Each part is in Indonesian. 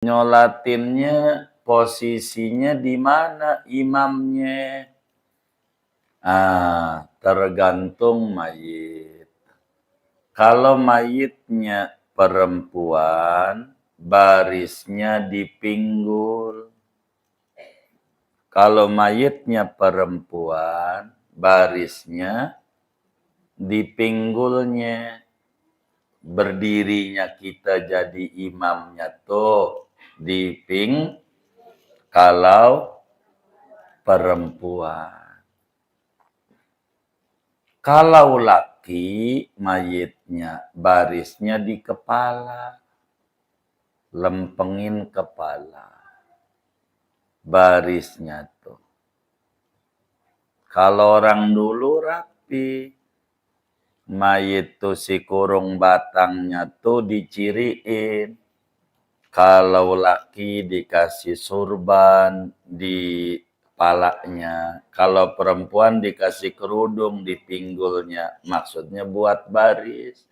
Nyolatinnya posisinya di mana imamnya? Tergantung mayit. Kalau mayitnya perempuan, barisnya di pinggul. Kalau mayitnya perempuan, barisnya di pinggulnya. Berdirinya kita jadi imamnya tuh di kalau perempuan. Kalau laki, mayitnya barisnya di kepala. Lempengin kepala. Barisnya tuh. Kalau orang dulu rapi. Mayit tuh si kurung batangnya tuh diciriin. Kalau laki dikasih surban di kepalanya. Kalau perempuan dikasih kerudung di pinggulnya. Maksudnya buat baris.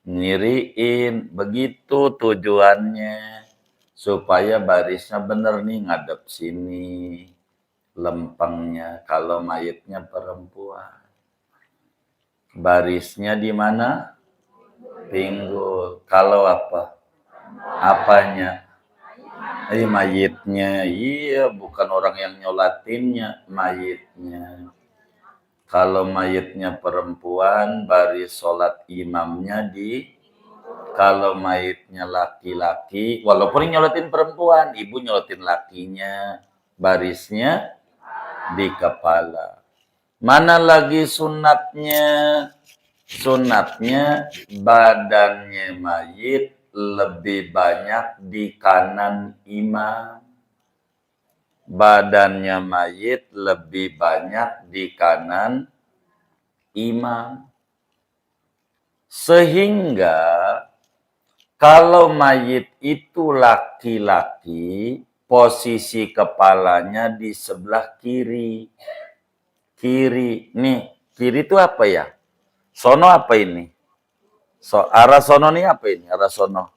Nyiriin. Begitu tujuannya. Supaya barisnya bener nih ngadep sini. Lempengnya. Kalau mayitnya perempuan. Barisnya di mana? Pinggul. Kalau apa? Apanya? Mayitnya. Iya, bukan orang yang nyolatinnya. Mayitnya. Kalau mayitnya perempuan, baris sholat imamnya di. Kalau mayitnya laki-laki, walaupun nyolatin perempuan, ibu nyolatin lakinya. Barisnya di kepala. Mana lagi sunatnya? Sunatnya badannya mayit lebih banyak di kanan imam. Badannya mayit lebih banyak di kanan imam. Sehingga kalau mayit itu laki-laki, posisi kepalanya di sebelah kiri. Kiri. Nih, kiri itu apa ya? Sono apa ini? Arah sono nih apa ini? Arah sono.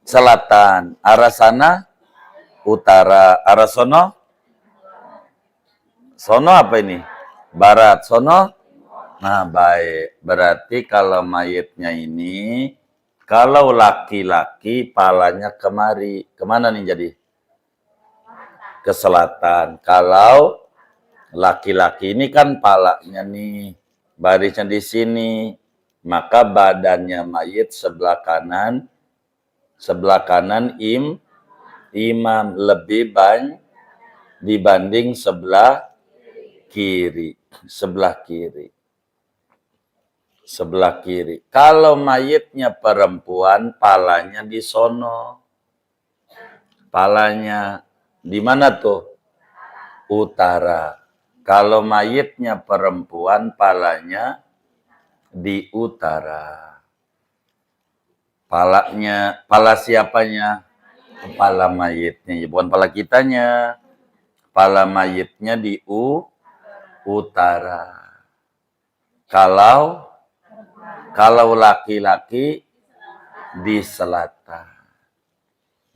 Selatan. Arah sana? Utara. Arah sono? Sono apa ini? Barat. Sono? Nah, baik. Berarti kalau mayitnya ini, kalau laki-laki palanya kemari. Kemana nih jadi? Ke selatan. Kalau laki-laki ini kan palanya nih, barisnya di sini, maka badannya mayit sebelah kanan imam lebih banyak dibanding sebelah kiri. Sebelah kiri. Kalau mayitnya perempuan, palanya di sono. Palanya di mana tuh? Utara. Kalau mayitnya perempuan, palanya di utara. Pala siapanya? Pala mayitnya. Bukan pala kitanya. Pala mayitnya di utara. Kalau laki-laki di selatan.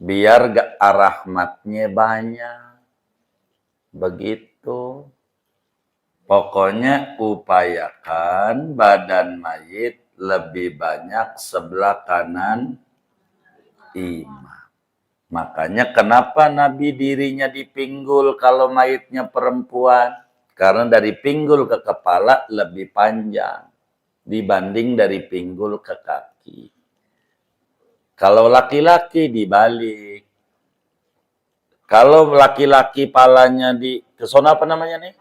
Biar rahmatnya banyak. Begitu. Pokoknya upayakan badan mayit lebih banyak sebelah kanan imam. Makanya kenapa Nabi dirinya dipinggul kalau mayitnya perempuan? Karena dari pinggul ke kepala lebih panjang dibanding dari pinggul ke kaki. Kalau laki-laki dibalik. Kalau laki-laki palanya ke sono apa namanya nih?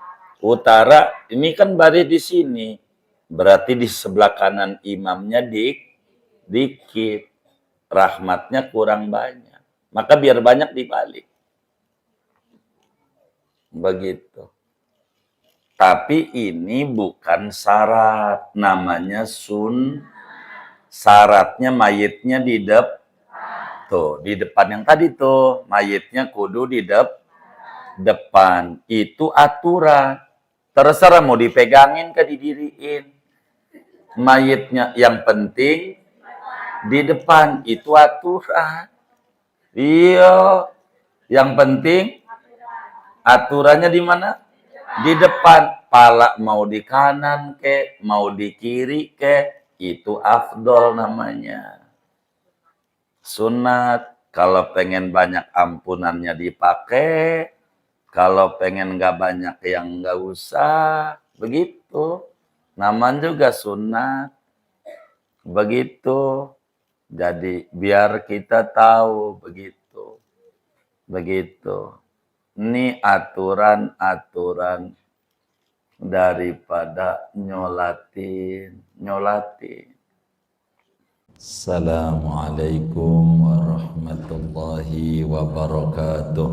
Utara, ini kan baris di sini. Berarti di sebelah kanan imamnya dikit. Rahmatnya kurang banyak. Maka biar banyak dibalik. Begitu. Tapi ini bukan syarat. Namanya syaratnya mayitnya di depan yang tadi tuh. Mayitnya kudu di depan. Itu aturan. Terserah mau dipegangin ke didiriin. Mayitnya yang penting di depan, itu aturan. Iya, yang penting aturannya di mana? Di depan. Pala mau di kanan ke, mau di kiri ke, itu afdol namanya. Sunat, kalau pengen banyak ampunannya dipakai, kalau pengen nggak banyak yang nggak usah, begitu. Namanya juga sunat, begitu. Jadi biar kita tahu begitu, begitu. Ini aturan-aturan daripada nyolatin. Assalamualaikum warahmatullahi wabarakatuh.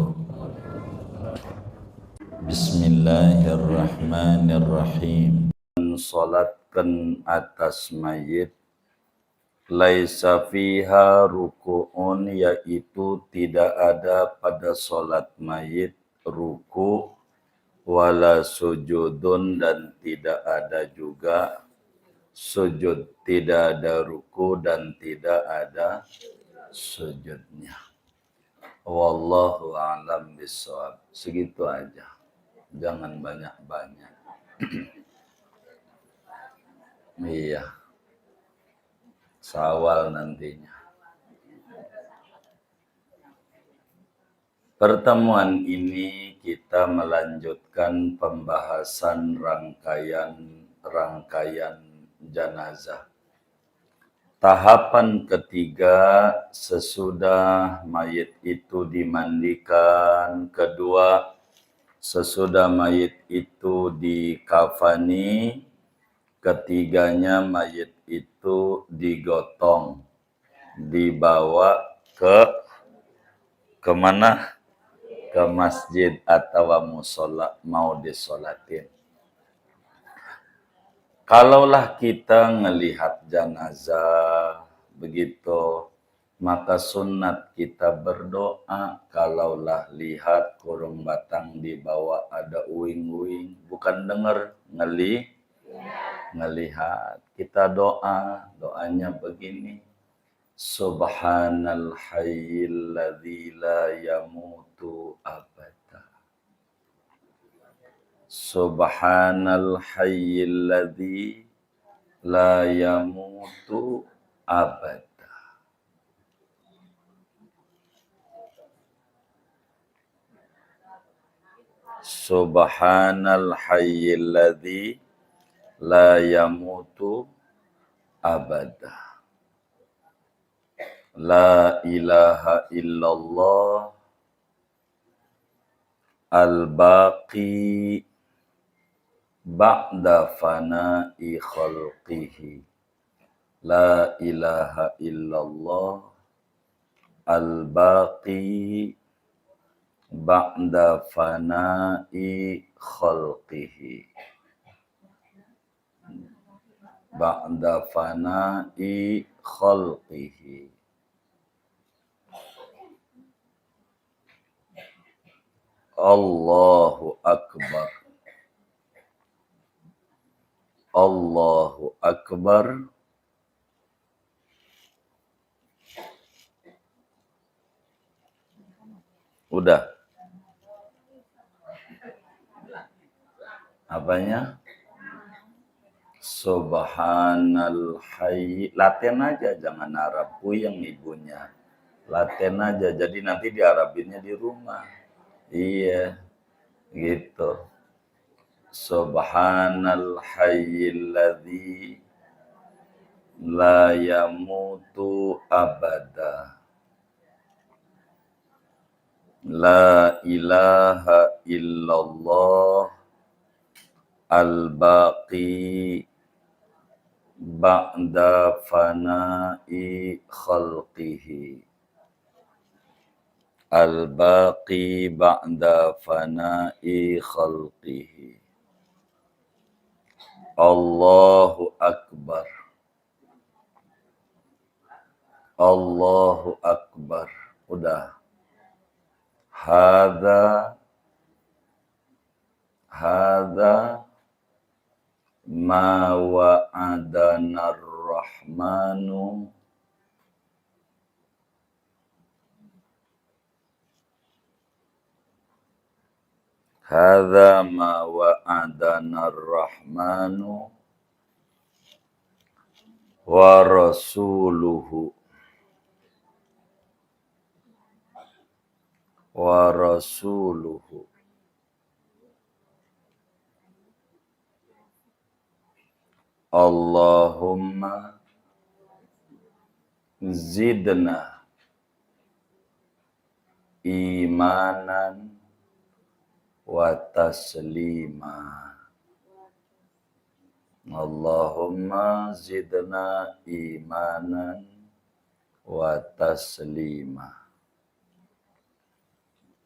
Bismillahirrahmanirrahim. Salatkan atas mayit laisa fiha ruku'un, yaitu tidak ada pada salat mayit ruku' wala sujudun, dan tidak ada juga sujud. Tidak ada ruku dan tidak ada sujudnya. Wallahu a'lam bishawab. Segitu aja. Jangan banyak-banyak. Iya. Sawal nantinya. Pertemuan ini kita melanjutkan pembahasan rangkaian jenazah. Tahapan ketiga sesudah mayit itu dimandikan, kedua sesudah mayit itu dikafani, ketiganya mayit itu digotong, dibawa ke mana? Ke masjid atau musola, mau disolatin. Kalaulah kita ngelihat jenazah begitu, maka sunat kita berdoa. Kalaulah lihat kurung batang di bawah ada uing-uing, bukan dengar, ngelihat. Kita doanya begini. Subhanal hayyil ladzi la yamutu abada. Subhanal hayyil ladzi la yamutu abada. Subhanal hayyil ladzi la yamutu abada. La ilaha illallah al-baqi ba'da fana'i khalqihi. La ilaha illallah al-baqi ba'da fana'i khalqihi. Ba'da fana'i khalqihi. Allahu Akbar. Allahu Akbar. Udah. Apanya? Subhanal hayy. Laten aja, jangan Arab yang ibunya. Laten aja, jadi nanti diarabinnya di rumah. Iya, gitu. Subhanal hayyil ladzi la yamutu abada. La ilaha illallah al-baqi ba'da fana'i khalqihi. Al-baqi ba'da fana'i khalqihi. Allahu Akbar. Allahu Akbar. Udah. Hadza ma wa'adana ar-rahmanu Hadza ma wa'adana ar-Rahmanu wa rasuluhu wa rasuluhu. Allahumma zidna imanan wa taslima. Allahumma zidna imanan wa taslima.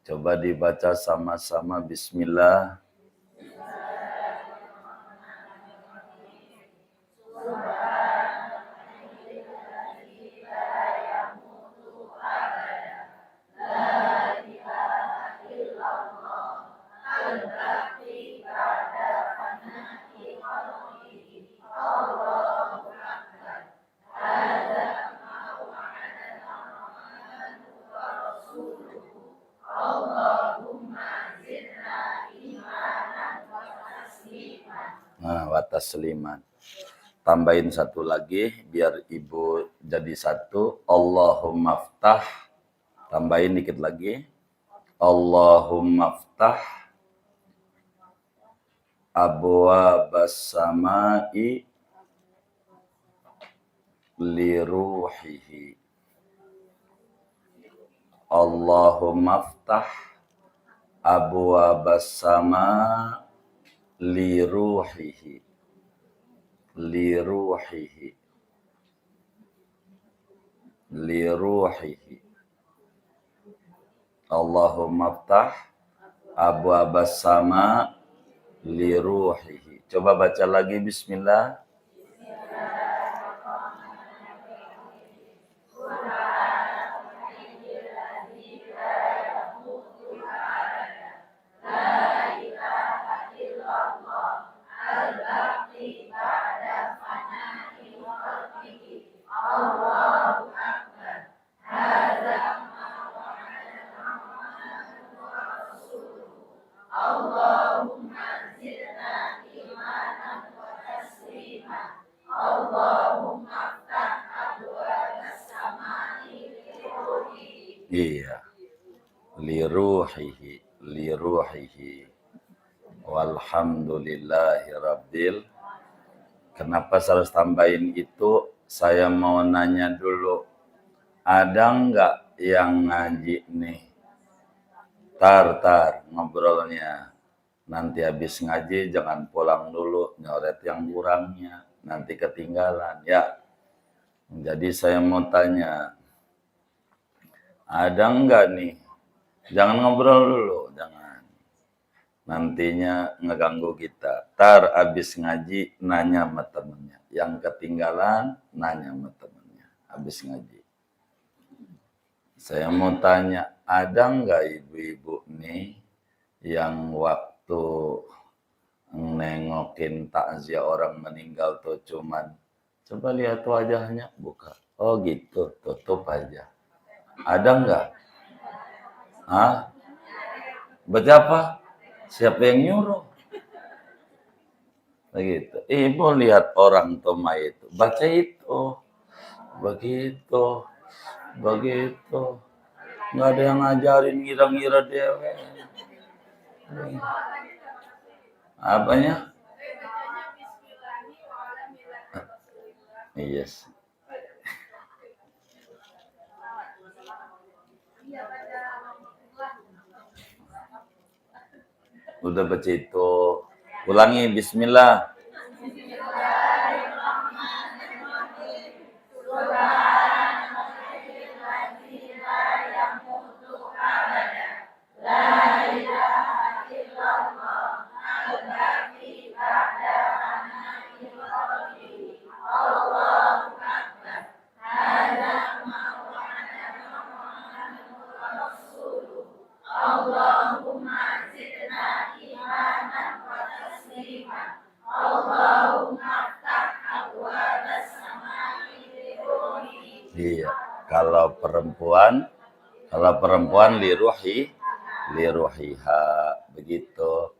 Coba dibaca sama-sama. Bismillah. Nah, wa tasliman. Tambahin satu lagi biar ibu jadi satu. Allahumma ftah. Tambahin dikit lagi. Allahumma ftah abwaabas samai li ruhihi. Allahumma ftah abwaabas sama li ruhihi. Li ruhihi. Li ruhihi. Allahumma ftah abwaabas sama li ruhihi. Coba baca lagi. Bismillah. Iya. Li ruhihi. Li ruhihi. Walhamdulillahi rabbil. Kenapa saya harus tambahin itu? Saya mau nanya dulu. Ada nggak yang ngaji nih? Tar ngobrolnya. Nanti habis ngaji jangan pulang dulu. Nyoret yang kurangnya. Nanti ketinggalan. Ya. Jadi saya mau tanya. Ada nggak nih? Jangan ngobrol dulu. Jangan. Nantinya ngeganggu kita. Tar abis ngaji nanya sama temennya. Yang ketinggalan nanya sama temennya. Abis ngaji. Saya mau tanya, ada nggak ibu-ibu nih yang waktu nengokin takziah orang meninggal tuh cuman coba lihat wajahnya, buka. Oh gitu, tutup aja. Ada nggak? Hah? Baca apa? Siapa yang nyuruh? Begitu. Ibu lihat orang toma itu. Baca itu. Begitu. Begitu. Nggak ada yang ngajarin ngira-ngira dewe. Apanya? Yes. Udah baca itu. Ulangi. Bismillah. Iya. Kalau perempuan li ruhiha. begitu.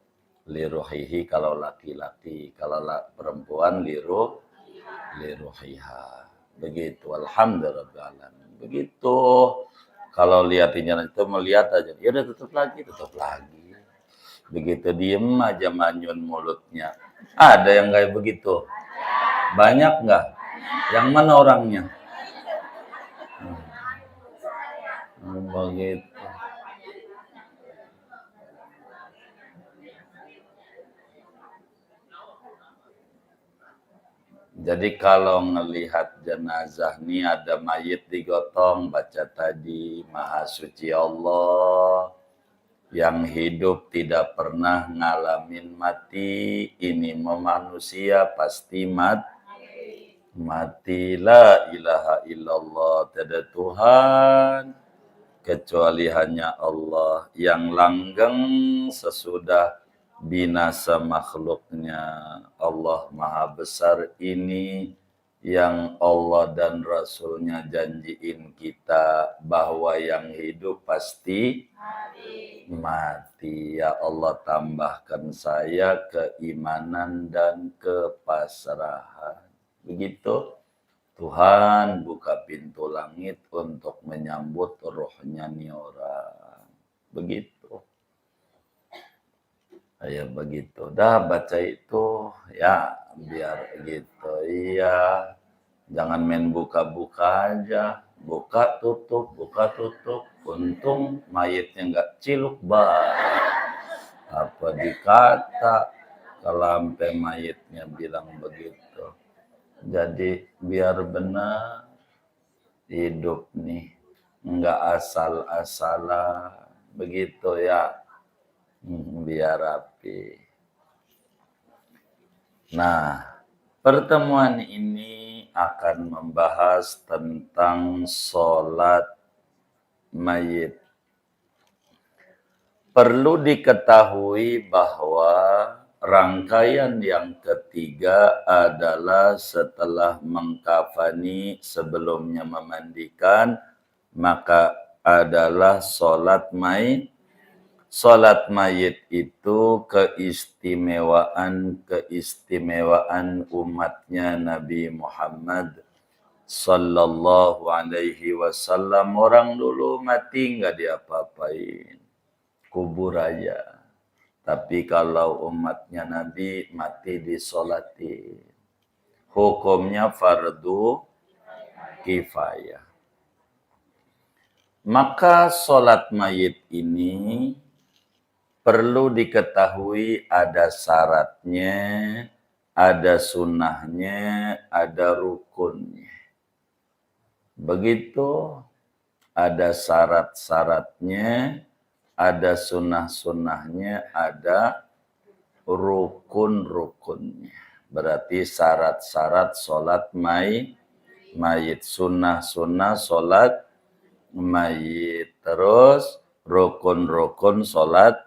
Liruhihi kalau laki-laki, kalau perempuan liruhiha. Begitu. Alhamdulillah. Begitu. Kalau lihatinnya itu melihat aja, ya udah tutup lagi. Begitu diem aja manyun mulutnya. Ada yang kayak begitu? Banyak nggak? Yang mana orangnya? Begitu. Jadi kalau ngelihat jenazah nih ada mayit digotong, baca tadi Maha Suci Allah yang hidup tidak pernah ngalamin mati, ini manusia pasti mati. La ilaha illallah, tiada Tuhan kecuali hanya Allah yang langgeng sesudah binasa makhluknya. Allah Maha Besar ini yang Allah dan Rasulnya janjiin kita bahwa yang hidup pasti mati. Ya Allah, tambahkan saya keimanan dan kepasrahan. Begitu. Tuhan buka pintu langit untuk menyambut rohnya nih orang. Begitu. Ya begitu. Dah baca itu ya biar gitu. Iya. Jangan main buka-buka aja. Buka tutup. Untung mayitnya nggak ciluk banget. Apa dikata kalau sampai mayitnya bilang begitu. Jadi biar benar hidup nih, nggak asal-asalan, begitu ya, biar rapi. Nah, pertemuan ini akan membahas tentang sholat mayit. Perlu diketahui bahwa rangkaian yang ketiga adalah setelah mengkafani sebelumnya memandikan, maka adalah sholat mayit. Sholat mayit itu keistimewaan umatnya Nabi Muhammad Sallallahu Alaihi Wasallam. Orang dulu mati nggak diapa-apain, kubur aja. Tapi kalau umatnya Nabi mati disolatin. Hukumnya fardu kifayah. Maka sholat mayit ini perlu diketahui ada syaratnya, ada sunnahnya, ada rukunnya. Begitu ada syarat-syaratnya, ada sunnah-sunnahnya, ada rukun-rukunnya. Berarti syarat-syarat sholat mayit, sunnah-sunnah sholat mayit. Terus rukun-rukun sholat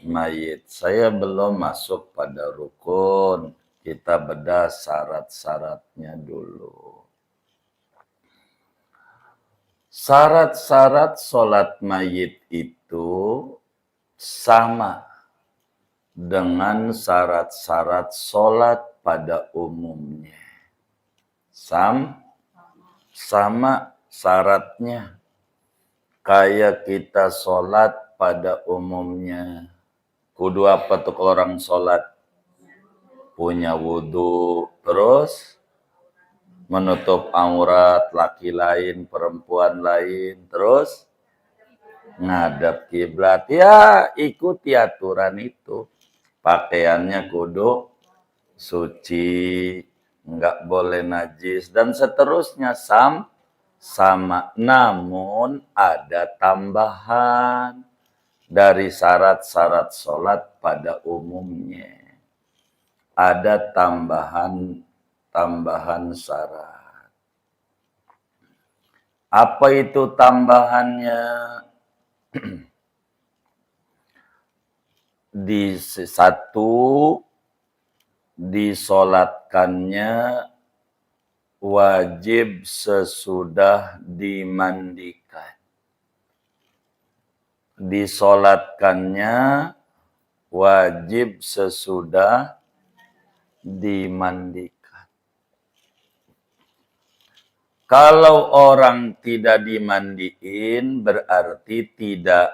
mayit. Saya belum masuk pada rukun. Kita bedah syarat-syaratnya dulu. Syarat-syarat sholat mayit itu sama dengan syarat-syarat sholat pada umumnya. Sama syaratnya. Kayak kita sholat pada umumnya. Kudu apa tuh orang sholat? Punya wudhu. Terus menutup aurat laki lain, perempuan lain. Terus ngadap kiblat. Ya ikuti aturan itu. Pakaiannya kudu suci, nggak boleh najis, dan seterusnya sama. Namun ada tambahan dari syarat-syarat sholat pada umumnya. Ada tambahan syarat. Apa itu tambahannya? Disolatkannya wajib sesudah dimandikan. Disolatkannya wajib sesudah dimandikan. Kalau orang tidak dimandiin berarti tidak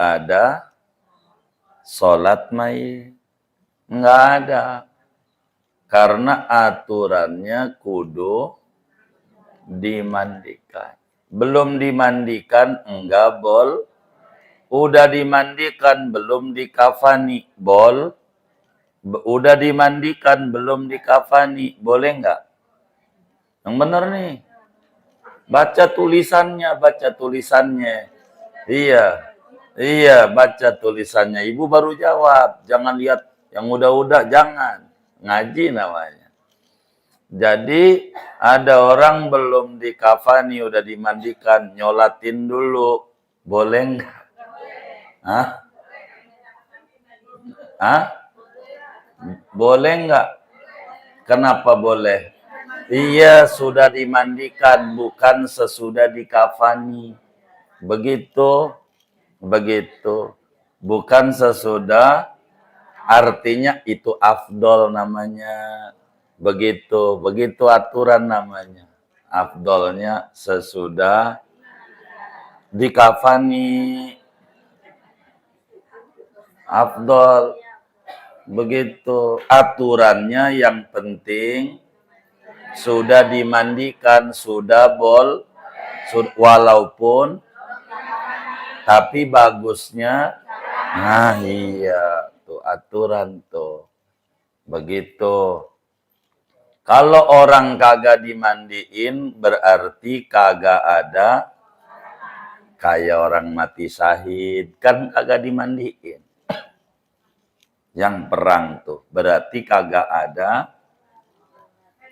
ada sholat mayit. Enggak ada. Karena aturannya kudu dimandikan. Belum dimandikan enggak bol. Udah dimandikan belum dikafani bol. Udah dimandikan belum dikafani boleh enggak? Yang benar nih. Baca tulisannya. Iya, baca tulisannya. Ibu baru jawab. Jangan lihat yang udah-udah, jangan. Ngaji namanya. Jadi, ada orang belum dikafani, udah dimandikan, nyolatin dulu. Boleh nggak? Hah? Hah? Boleh nggak? Kenapa boleh? Iya, sudah dimandikan, bukan sesudah dikafani. Begitu. Bukan sesudah, artinya itu afdol namanya. Begitu aturan namanya. Afdolnya sesudah dikafani. Afdol. Begitu. Aturannya yang penting sudah dimandikan, sudah bol, walaupun, tapi bagusnya, nah iya, tuh aturan tuh, begitu. Kalau orang kagak dimandiin, berarti kagak ada, kayak orang mati syahid, kan kagak dimandiin. Yang perang tuh, berarti kagak ada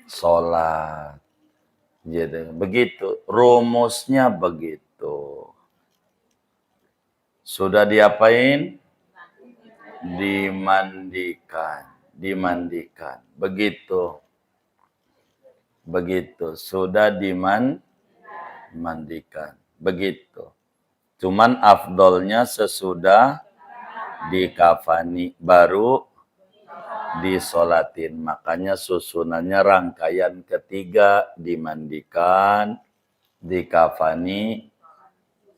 sholat. Jadi, begitu. Rumusnya begitu. Sudah diapain? Dimandikan. Begitu. Sudah dimandikan. Begitu. Cuman afdolnya sesudah dikafani baru disolatin. Makanya susunannya rangkaian ketiga, dimandikan, dikafani,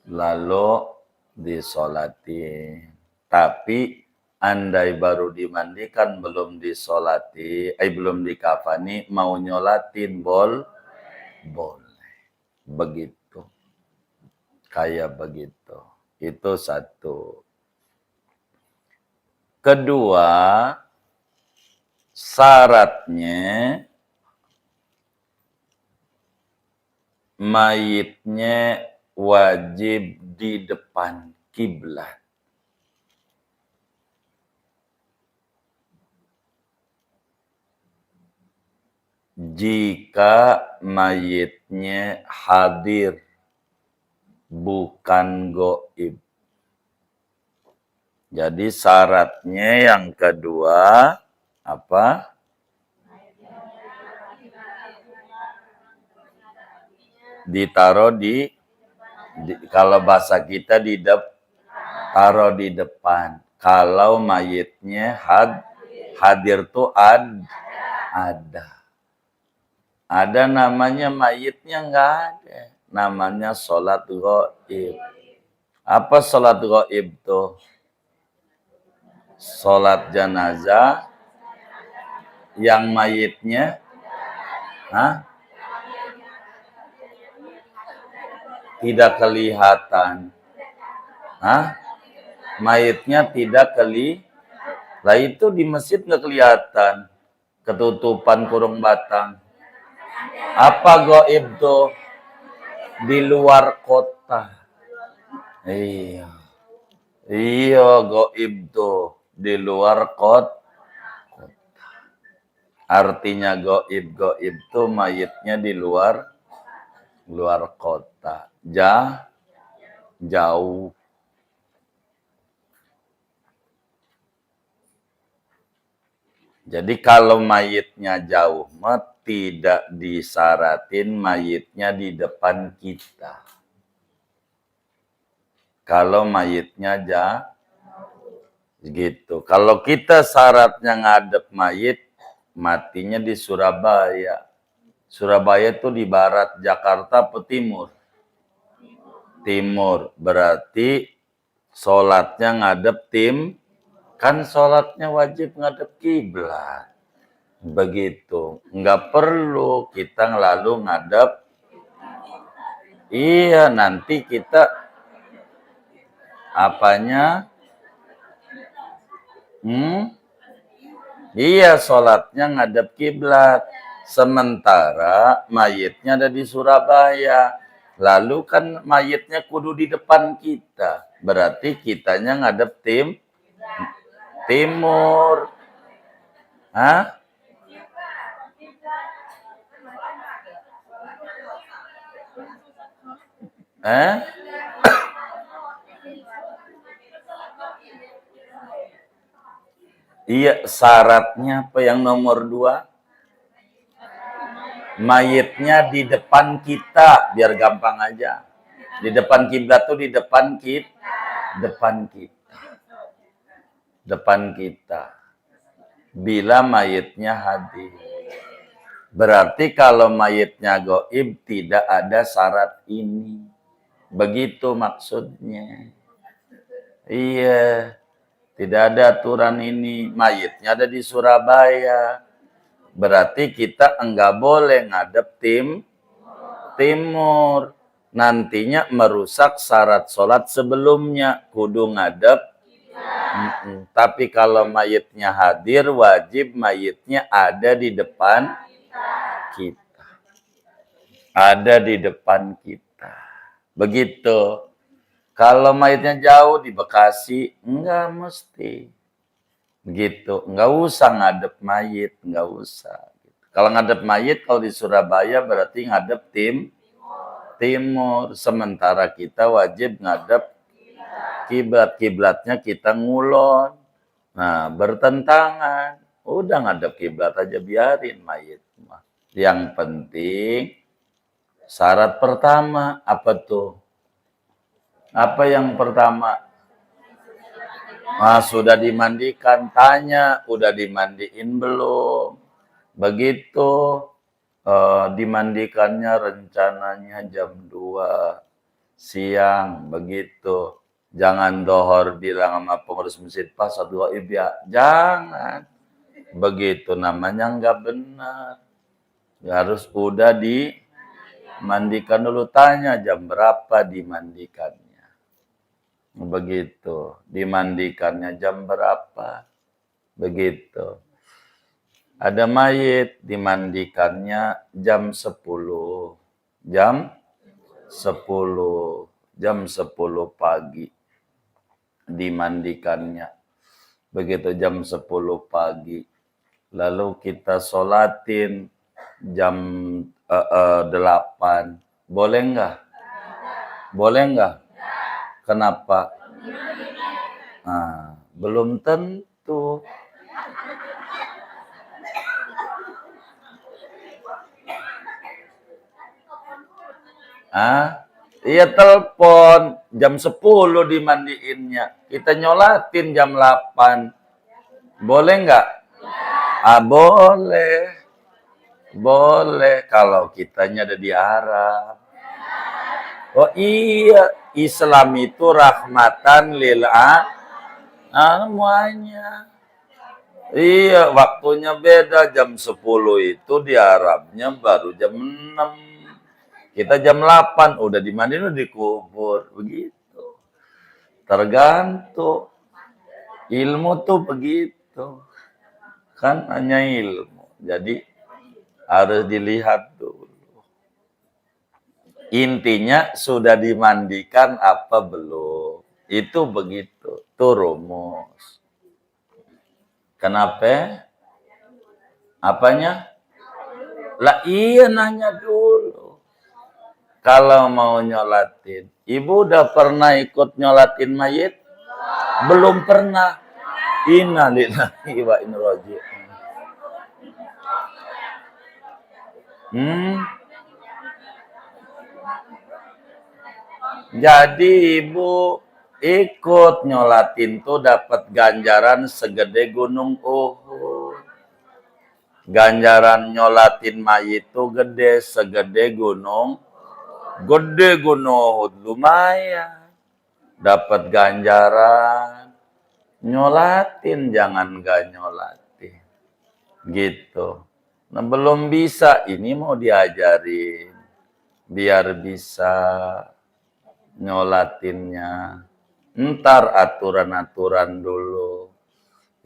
lalu disolatin. Tapi andai baru dimandikan belum disolati, belum dikafani, mau nyolatin boleh. Begitu. Kayak begitu. Itu satu. Kedua, syaratnya mayitnya wajib di depan kiblat. Jika mayitnya hadir, bukan goib. Jadi syaratnya yang kedua apa? Ditaruh di kalau bahasa kita taruh di depan. Kalau mayitnya hadir tuh ada. Ada namanya mayitnya enggak ada. Namanya sholat ghaib. Apa sholat ghaib tuh? Sholat jenazah yang mayitnya tidak kelihatan. Mayitnya tidak lah itu di masjid nggak kelihatan. Ketutupan kurung batang. Apa ghaib tuh? Di luar kota. Iya, ghaib tuh. Di luar kota. Artinya ghaib tuh mayitnya di luar kota. Jauh. Jadi kalau mayitnya jauh, tidak disaratin mayitnya di depan kita. Kalau mayitnya Gitu. Kalau kita syaratnya ngadep mayit, matinya di Surabaya. Surabaya itu di barat Jakarta atau timur? Timur. Berarti sholatnya ngadep kan sholatnya wajib ngadep kiblat. Begitu. Nggak perlu kita lalu ngadep. Iya, nanti kita apanya? Iya, sholatnya ngadep kiblat. Sementara mayitnya ada di Surabaya. Lalu kan mayitnya kudu di depan kita. Berarti kitanya ngadep timur. Hah? Eh? Iya, syaratnya apa yang nomor 2? Mayitnya di depan kita, biar gampang aja. Di depan kiblat tuh di depan depan kita. Depan kita. Bila mayitnya hadir. Berarti kalau mayitnya goib tidak ada syarat ini. Begitu maksudnya. Iya. Tidak ada aturan ini. Mayitnya ada di Surabaya. Berarti kita enggak boleh ngadep timur. Nantinya merusak syarat sholat sebelumnya. Kudu ngadep. Tapi kalau mayitnya hadir, wajib mayitnya ada di depan kita. Ada di depan kita. Begitu. Kalau mayitnya jauh di Bekasi, enggak mesti. Gitu. Enggak usah ngadep mayit. Enggak usah. Kalau ngadep mayit, kalau di Surabaya berarti ngadep timur. Sementara kita wajib ngadep kiblat. Kiblatnya kita ngulon. Nah, bertentangan. Udah ngadep kiblat aja, biarin mayit. Yang penting, syarat pertama, apa tuh? Apa yang pertama? Sudah dimandikan, tanya, udah dimandiin belum? Begitu, dimandikannya rencananya jam 2 siang, begitu. Jangan dohor bilang sama pengurus masjid, Pak, satu goib ya. Jangan. Begitu namanya nggak benar. Harus udah dimandikan dulu, tanya jam berapa dimandikannya. Begitu. Dimandikannya jam berapa. Begitu. Ada mayit dimandikannya jam 10. Jam 10. Jam 10 pagi. Dimandikannya. Begitu jam 10 pagi. Lalu kita sholatin jam 8. Boleh nggak? Boleh nggak? Kenapa? Belum tentu. Iya, telepon jam 10 dimandiinnya. Kita nyolatin jam 8. Boleh nggak? Boleh. Boleh kalau kitanya ada di Arab. Oh iya, Islam itu rahmatan lil semuanya. Iya, waktunya beda. Jam 10 itu di Arabnya baru jam 6. Kita jam 8 udah dimandiin, udah dikubur. Begitu. Tergantung. Ilmu tuh begitu. Kan hanya ilmu. Jadi harus dilihat dulu. Intinya sudah dimandikan apa belum. Itu begitu. Itu rumus. Kenapa? Apanya? Lah iya, nanya dulu. Kalau mau nyolatin. Ibu udah pernah ikut nyolatin mayit? Belum pernah. Innalillahi wa inna ilaihi raji'un. Jadi ibu Ikut nyolatin tuh dapat ganjaran segede gunung Uhud. Ganjaran nyolatin mayit tuh gede segede gunung. Gede gunung Uhud lumayan. Dapat ganjaran. Nyolatin jangan gak nyolatin. Gitu. Nah belum bisa, ini mau diajarin. Biar bisa nyolatinnya. Ntar aturan-aturan dulu.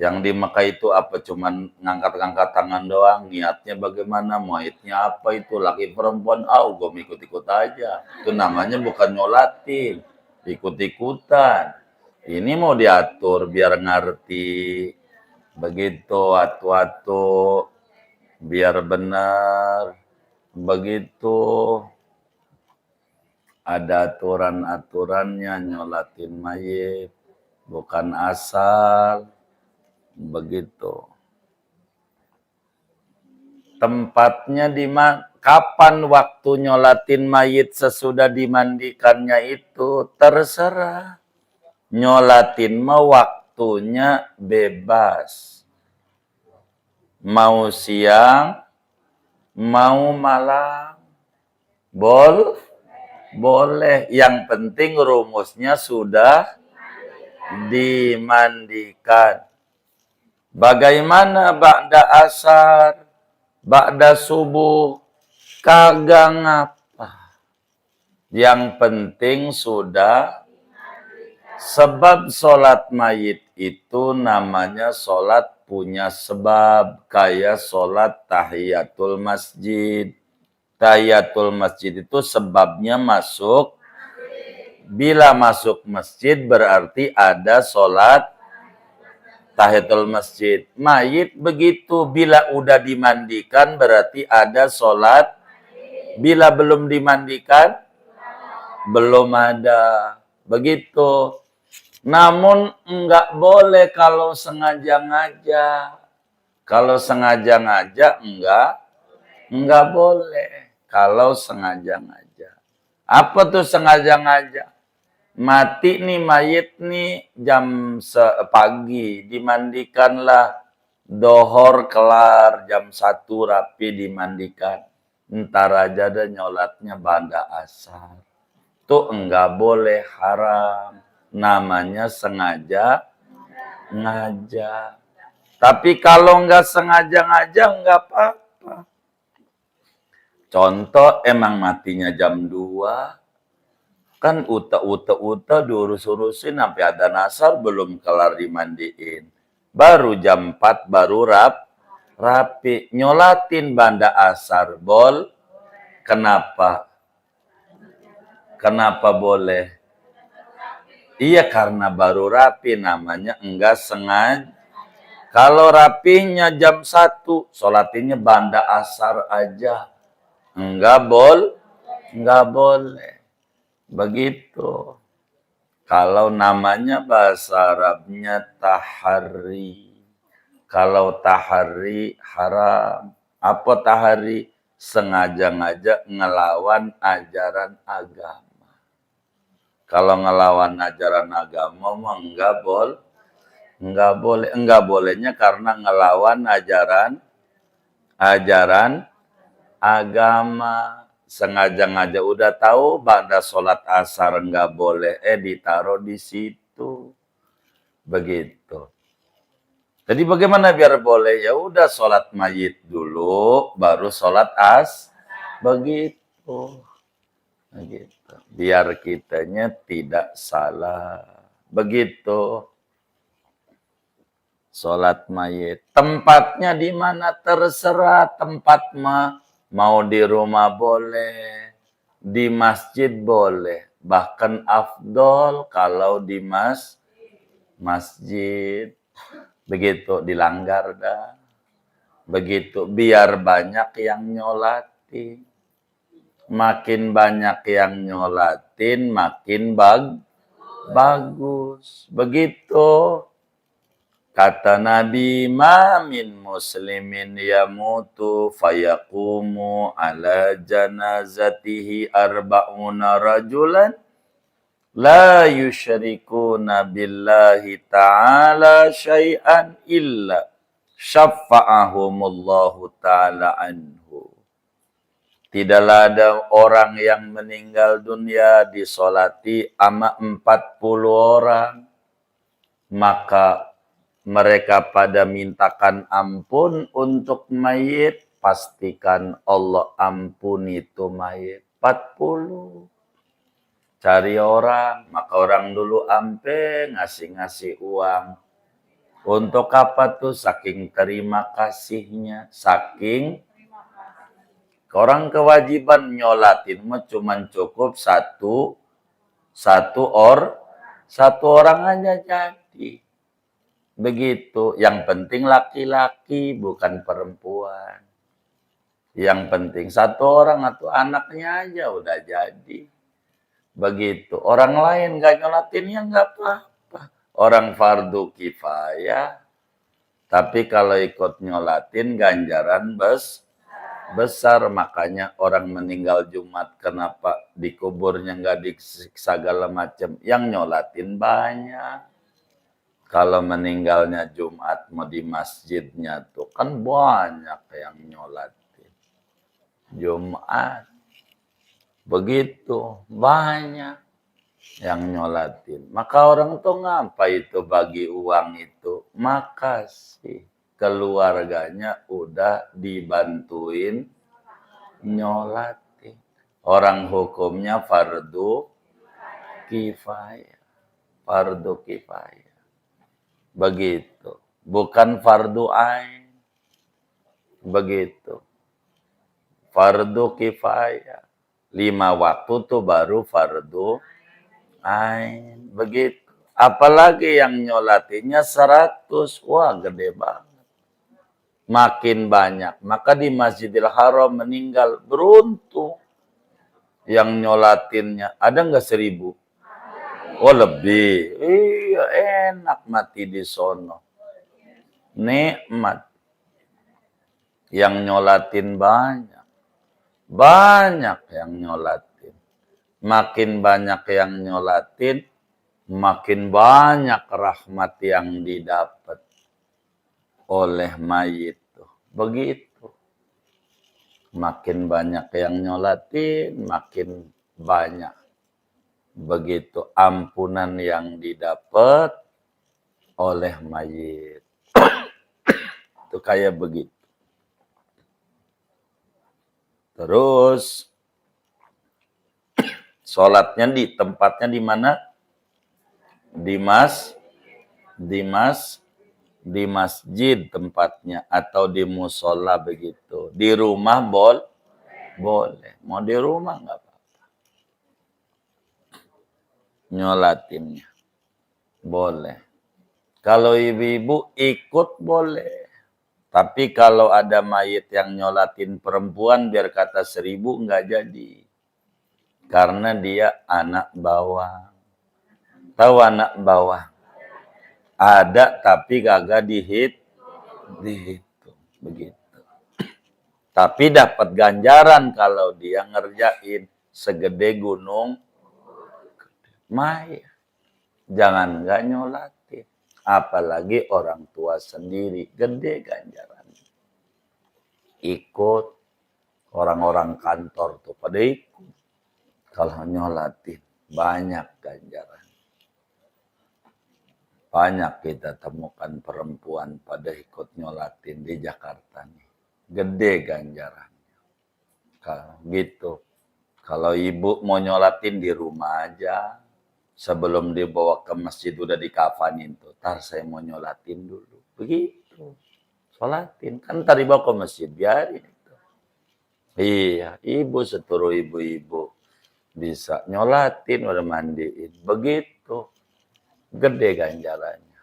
Yang di Mekah itu apa? Cuman ngangkat-ngangkat tangan doang. Niatnya bagaimana? Muaitnya apa itu? Laki perempuan? Gue ikut-ikut aja. Itu namanya bukan nyolatin. Ikut-ikutan. Ini mau diatur biar ngerti. Begitu atu-atu. Biar benar. Begitu. Ada aturan-aturannya nyolatin mayit, bukan asal begitu. Tempatnya di mana? Kapan waktu nyolatin mayit sesudah dimandikannya itu terserah. Nyolatin mah waktunya bebas. Mau siang, mau malam, boleh, yang penting rumusnya sudah dimandikan. Bagaimana ba'da asar, ba'da subuh, kagak ngapa. Yang penting sudah, sebab sholat mayit itu namanya sholat punya sebab. Kayak sholat tahiyatul masjid. Tahiyatul masjid itu sebabnya masuk. Bila masuk masjid berarti ada sholat tahiyatul masjid. Mayit begitu. Bila udah dimandikan berarti ada sholat. Bila belum dimandikan, belum ada. Begitu. Namun enggak boleh kalau sengaja ngajak. Kalau sengaja ngajak enggak boleh. Kalau sengaja ngajak. Apa tuh sengaja ngajak? Mati nih mayit nih jam pagi, dimandikanlah. Dohor kelar jam 1 rapi dimandikan. Ntar aja ada nyolatnya ba'da asar. Tuh enggak boleh, haram. Namanya sengaja ngajak. Tapi kalau enggak sengaja ngajak enggak apa-apa. Contoh emang matinya jam 2. Kan uta diurus-urusin sampai ada nasar belum kelar dimandiin. Baru jam 4 baru rapi. Nyolatin ba'da asar kenapa? Kenapa boleh? Iya karena baru rapi namanya enggak sengaja. Kalau rapinya jam 1, sholatinnya ba'da asar aja. Enggak boleh. Begitu. Kalau namanya bahasa Arabnya tahari. Kalau tahari haram. Apa tahari? Sengaja ngajak ngelawan ajaran agama. Kalau ngelawan ajaran agama mah enggak boleh. Enggak bolehnya karena ngelawan ajaran agama. Sengaja ngajak udah tahu pada sholat asar enggak boleh, ditaruh di situ. Begitu. Jadi bagaimana biar boleh? Ya udah sholat mayit dulu, baru sholat begitu. Begitu. Biar kitanya tidak salah. Begitu. Sholat mayit. Tempatnya di mana terserah tempat mah. Mau di rumah boleh, di masjid boleh. Bahkan afdol kalau di masjid. Begitu, dilanggar dah. Begitu, biar banyak yang nyolatin. Makin banyak yang nyolatin, makin bagus. Begitu. Kata Nabi, ma min muslimin yamutu fayaqumu ala janazatihi arba'una rajulan La yusyrikuna billahi ta'ala syai'an illa syafa'ahumullahu ta'ala anhu. Tidaklah ada orang yang meninggal dunia disolati ama 40 orang. Maka mereka pada mintakan ampun untuk mayit. Pastikan Allah ampuni itu mayit. 40. Cari orang. Maka orang dulu ampe ngasih-ngasih uang. Untuk apa tuh? Saking terima kasihnya. Saking orang kewajiban nyolatin mah cuman cukup satu orang aja jadi. Begitu. Yang penting laki-laki bukan perempuan. Yang penting satu orang atau anaknya aja udah jadi. Begitu. Orang lain gak nyolatin ya nggak apa-apa. Orang fardu kifayah. Tapi kalau ikut nyolatin ganjaran besar. Makanya orang meninggal Jumat kenapa dikuburnya nggak disiksa segala macam. Yang nyolatin banyak. Kalau meninggalnya Jumat mau di masjidnya tuh kan banyak yang nyolatin. Jumat. Begitu banyak yang nyolatin. Maka orang tuh ngapa itu bagi uang itu? Makasih. Keluarganya udah dibantuin nyolatin. Orang hukumnya fardu kifayah. Fardu kifayah. Begitu. Bukan fardu ain. Begitu. Fardu kifayah. 5 waktu tuh baru fardu ain. Begitu. Apalagi yang nyolatinya 100. Wah, gede banget. Makin banyak. Maka di Masjidil Haram meninggal beruntung. Yang nyolatinnya. Ada nggak 1000? Oh, lebih. Iya, enak mati di sono. Nikmat. Yang nyolatin banyak. Banyak yang nyolatin. Makin banyak yang nyolatin, makin banyak rahmat yang didapat oleh mayit. Begitu. Makin banyak yang nyolatin, makin banyak. Begitu ampunan yang didapat oleh mayit. Itu kayak begitu. Terus sholatnya di tempatnya di mana? Di masjid tempatnya atau di musola begitu. Di rumah boleh. Mau di rumah nggak apa-apa. Nyolatinnya boleh. Kalau ibu-ibu ikut boleh. Tapi kalau ada mayit yang nyolatin perempuan biar kata 1000 nggak jadi. Karena dia anak bawang. Tahu anak bawang? Ada tapi kagak dihitung. Begitu. Tapi dapat ganjaran kalau dia ngerjain segede gunung mayit. Jangan nggak nyolatin. Apalagi orang tua sendiri. Gede ganjaran. Ikut. Orang-orang kantor tuh pada ikut. Kalau nyolatin. Banyak ganjaran. Banyak kita temukan perempuan pada ikut nyolatin di Jakarta nih. Gede ganjarannya. Gitu. Kalau ibu mau nyolatin di rumah aja. Sebelum dibawa ke masjid udah dikafanin tuh. Ntar saya mau nyolatin dulu. Begitu. Sholatin. Kan tadi bawa ke masjid. Biarin itu. Iya. Ibu seturuh ibu-ibu. Bisa nyolatin udah mandiin. Begitu. Gede ganjarannya.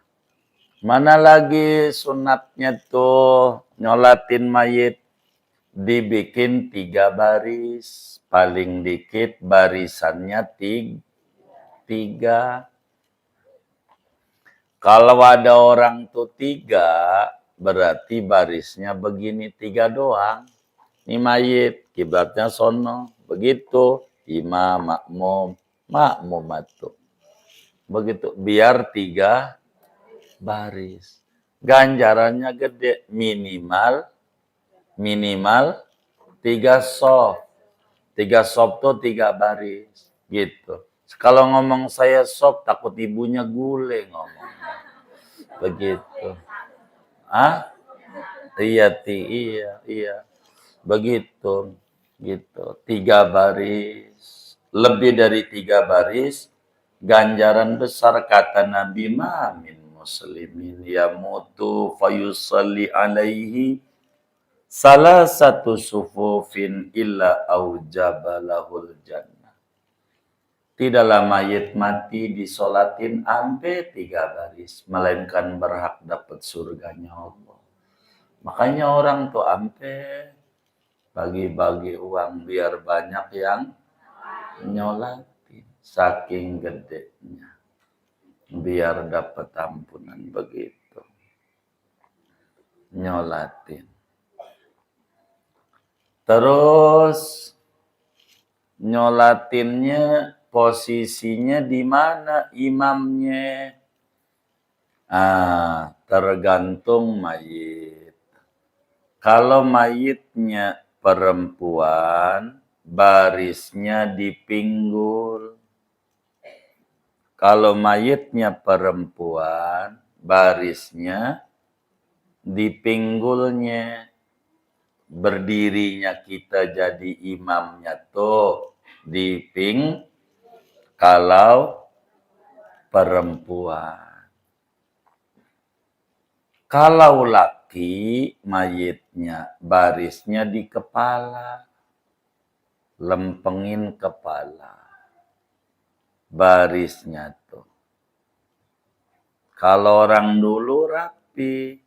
Mana lagi sunatnya tuh. Nyolatin mayit. Dibikin 3 baris. Paling dikit barisannya 3. Kalau ada orang tuh 3, berarti barisnya begini 3 doang. Ini mayit, kiblatnya sono. Begitu, imam, makmum atuh. Begitu, biar 3 baris. Ganjarannya gede, minimal 3 soft. 3 soft tuh 3 baris, gitu. Kalau ngomong saya soft, takut ibunya gule ngomong. Begitu. Ah? Iya. Begitu. Gitu. 3 baris. Lebih dari 3 baris, ganjaran besar kata Nabi min muslimin yamutu fayusalli alaihi salah satu sufufin illa aujabalahul jannah. Tidaklah mayit mati disolatin ampe 3 baris, melainkan berhak dapat surganya Allah. Makanya orang tuh ampe bagi-bagi uang biar banyak yang nyolatin, saking gedenya, biar dapat ampunan begitu. Nyolatin. Terus nyolatinnya posisinya di mana imamnya? Tergantung mayit. Kalau mayitnya perempuan, barisnya di pinggul. Kalau mayitnya perempuan, barisnya di pinggulnya. Berdirinya kita jadi imamnya tuh di kalau perempuan. Kalau laki, mayitnya barisnya di kepala. Lempengin kepala. Barisnya tuh. Kalau orang dulu rapi.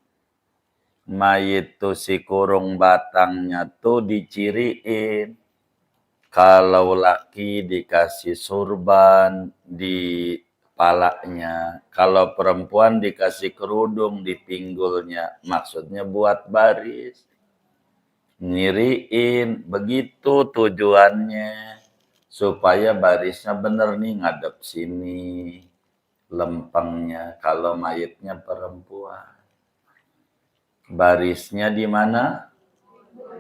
Mayit tuh si kurung batangnya tuh diciriin. Kalau laki dikasih surban di kepalanya. Kalau perempuan dikasih kerudung di pinggulnya. Maksudnya buat baris. Nyiriin. Begitu tujuannya. Supaya barisnya bener nih ngadep sini. Lempengnya. Kalau mayitnya perempuan. Barisnya di mana?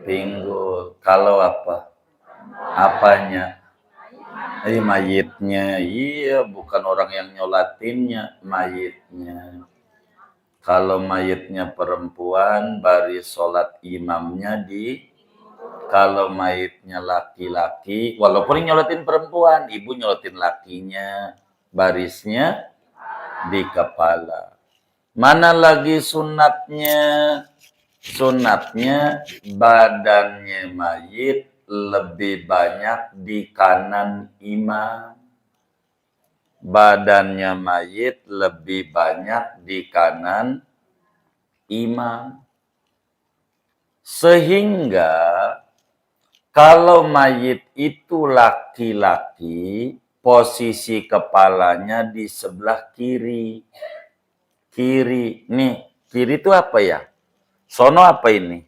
Pinggul. Kalau apa? Apanya? Mayitnya. Iya, bukan orang yang nyolatinnya. Mayitnya. Kalau mayitnya perempuan, baris sholat imamnya di. Kalau mayitnya laki-laki, walaupun nyolatin perempuan, ibu nyolatin lakinya. Barisnya di kepala. Mana lagi sunatnya? Sunatnya badannya mayit lebih banyak di kanan imam. Badannya mayit lebih banyak di kanan imam. Sehingga kalau mayit itu laki-laki, posisi kepalanya di sebelah kiri. Kiri. Nih, kiri itu apa ya? Sono apa ini?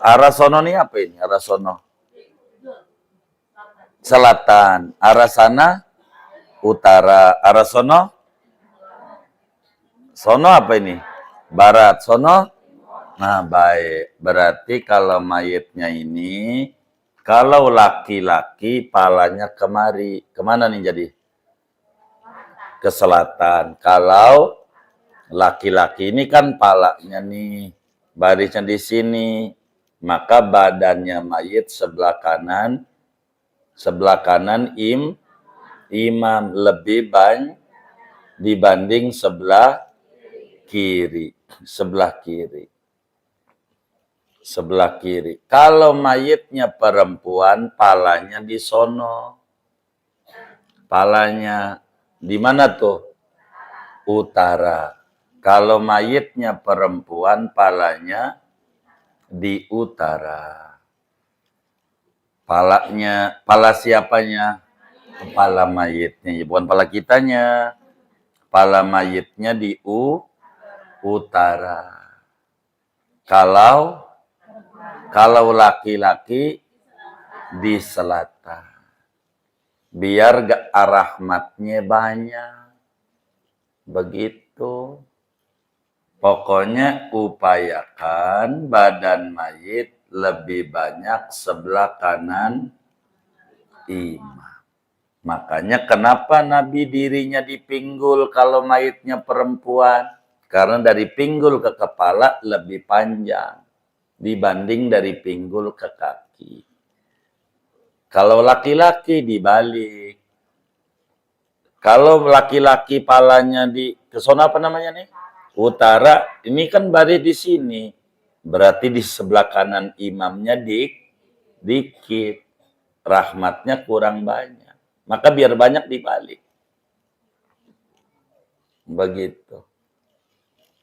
Arah sono nih apa ini? Arah sono. Selatan. Arah sana? Utara. Arah sono? Sono apa ini? Barat. Sono? Nah, baik. Berarti kalau mayitnya ini, kalau laki-laki, palanya kemari. Kemana nih jadi? Ke selatan. Kalau laki-laki ini kan palanya nih, barisnya di sini, maka badannya mayit sebelah kanan imam lebih banyak dibanding sebelah kiri. Kalau mayitnya perempuan, palanya di sono. Palanya di mana tuh? Utara. Kalau mayitnya perempuan, palanya di utara. Pala siapanya? Kepala mayitnya. Bukan pala kitanya. Pala mayitnya di utara. Kalau laki-laki di selatan. Biar rahmatnya banyak. Begitu. Pokoknya upayakan badan mayit lebih banyak sebelah kanan imam. Makanya kenapa Nabi dirinya dipinggul kalau mayitnya perempuan? Karena dari pinggul ke kepala lebih panjang dibanding dari pinggul ke kaki. Kalau laki-laki dibalik. Kalau laki-laki palanya di kesana apa namanya nih? Utara, ini kan baris di sini. Berarti di sebelah kanan imamnya dikit. Rahmatnya kurang banyak. Maka biar banyak dibalik. Begitu.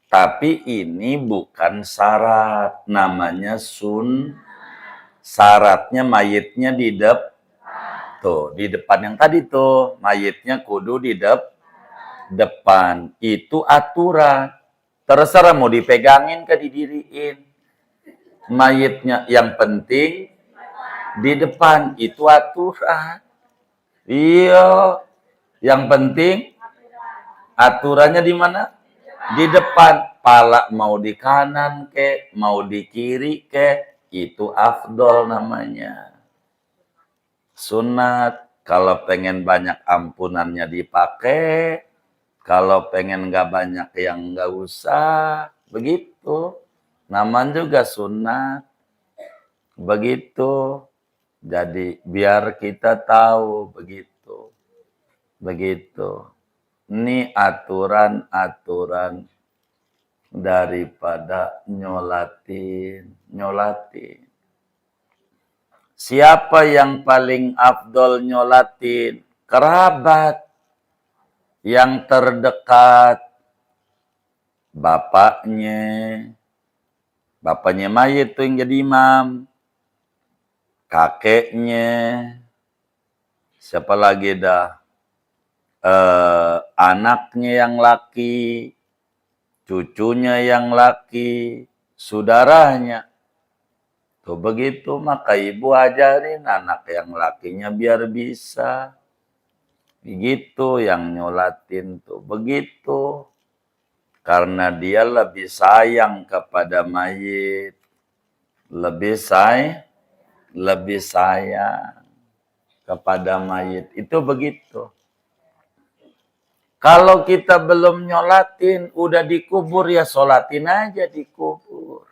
Tapi ini bukan syarat. Namanya syaratnya mayitnya di tuh, di depan yang tadi tuh. Mayitnya kudu di depan. Itu aturan. Terserah mau dipegangin ke didiriin. Mayitnya yang penting di depan. Itu aturan. Iya. Yang penting aturannya di mana? Di depan. Pala mau di kanan ke, mau di kiri ke, itu afdol namanya. Sunat. Kalau pengen banyak ampunannya dipakai. Kalau pengen nggak banyak yang nggak usah. Begitu. Namanya juga sunat. Begitu. Jadi biar kita tahu begitu. Begitu. Ini aturan-aturan daripada nyolatin. Siapa yang paling afdol nyolatin? Kerabat yang terdekat. Bapaknya mayit tuh yang jadi imam. Kakeknya. Siapa lagi dah? Anaknya yang laki. Cucunya yang laki. Saudaranya. Tuh begitu, maka ibu ajarin anak yang lakinya biar bisa. Begitu yang nyolatin tuh. Begitu. Karena dia lebih sayang kepada mayit. Lebih sayang kepada mayit. Itu begitu. Kalau kita belum nyolatin, udah dikubur ya sholatin aja dikubur.